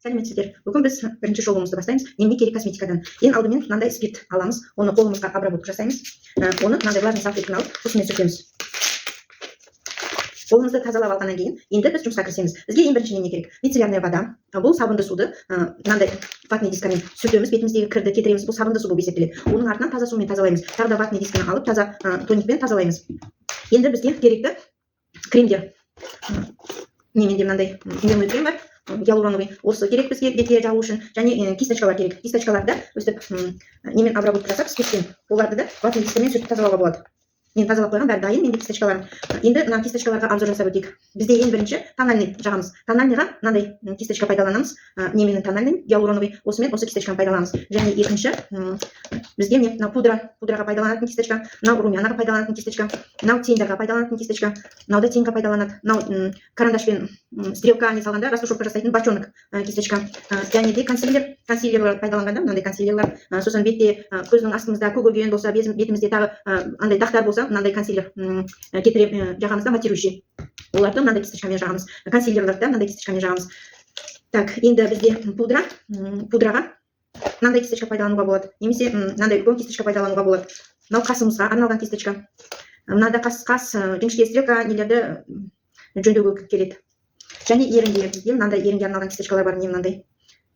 Сәлеметсіздер. Бүгін біз бірінші шоуымызды бастаймыз. Неме керек косметикадан. Ең алдымен мынандай спирт аламыз, оны қолымызға обработка жасаймыз. Оны мынандай влажный салфетканы алып, осымен сүртеміз. Қолымызды тазалап алғаннан кейін, енді біз жұмысқа кірісеміз. Бізге ең бірінші не керек? Мицеллярная вода. Бұл сабынды суды мынандай ватный дискамен сүртеміз, бетіміздегі кірді кетіреміз. Бұл сабынды су болып есептеледі. Оның артынан таза сумен тазалаймыз. Тағы да ватный дисканы алып, таза тоникпен тазалаймыз. Енді бізге керекті кремдер. Неменде мынандай дневной крем бар. Гиалуроновый. Осы керек бізге бетке жағу үшін. Және кисточкалар керек. Кисточкаларды өстіп немен обработка жасап, спиртпен оларды да ватный дискамен сүртіп тазалауға болады. Мен тазалап қойған, бәрі дайын, менде кисточкаларым. Енді мына кисточкаларға обзор жасап өтейік. Бізде ең бірінші тональный жағамыз. Тональныйға мынандай кисточка пайдаланамыз. Неменің тональный, гиалуроновый. Осымен осы кисточканы пайдаланамыз. Және екінші бізде мына пудраға пайдаланатын кисточка, мынау румянаға пайдаланатын кисточка, мынау тендерға пайдаланатын кисточка, мынау да теньға пайдаланады. Мынау карандашпен стрелка не салғанда растушевка жасайтын бочонок кисточка. Және де консилерлер пайдаланғанда, мынандай консилерлер, сосын бетте көздің астымызда көгерген болса, бетімізде тағы андай дақтар болса, мынандай консилер кетіріп жағамызда матирующий. Оларды мынандай кисточкамен жағамыз. Консилерлерді мынандай кисточкамен жағамыз. Так, енді бізде пудраға мынандай кисточка пайдалануға болады. Немесе мынандай үлкен кисточка пайдалануға болады. Мынау қасымызға арналған кисточка. Мынада қас жіңішке стрелка нелерді жөндеуге келеді. Және ерінге бізде мынандай ерінге арналған кисточкалар бар. Не мынандай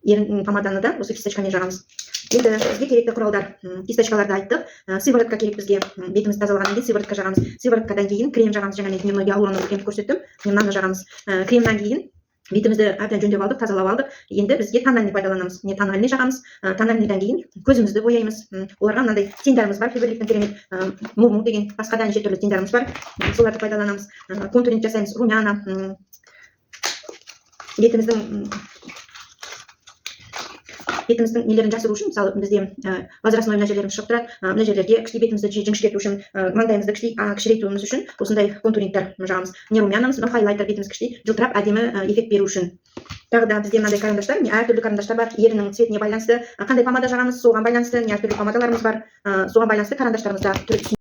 ерін помаданы да осы кисточкамен жағамыз. Енді бізге керекті құралдар. Кисточкаларды айттық. Сыворотка керек бізге. Бетіміз тазалағаннан кейін сыворотка жағамыз. Сывороткадан кейін крем жағамыз. Жаңа мен дневной гиалуроновый кремді көрсеттім. Мынаны жағамыз. Кремнен кейін бетімізді әбден жөндеп алдық, тазалап алдық. Енді бізге тональный пайдаланамыз. Не тональный жағамыз. Тональныйдан кейін көзімізді бояймыз. Оларға мынандай тендеріміз бар. Фаберликтің керемет муму деген басқа да неше түрлі тендеріміз бар. Соларды пайдаланамыз. Контуринг жасаймыз. Румяна. Бетіміздің нелерін жасыру үшін, мысалы бізде возрастной мына жерлеріміз шығып тұрады. Мына жерлерге кіші бетімізді жіңішкерту үшін, маңдайымызды кішірейтуіміз үшін осындай контурингтер жағамыз. Не румянамыз, мына хайлайтер бетіміз кішірей жылтырап әдемі эффект беру үшін. Тағы да бізде мынандай карандаштар, әртүрлі карандаштар бар. Еріннің цветіне байланысты, қандай помада жағамыз, соған байланысты, әртүрлі помадаларымыз бар. Соған байланысты карандаштарымызда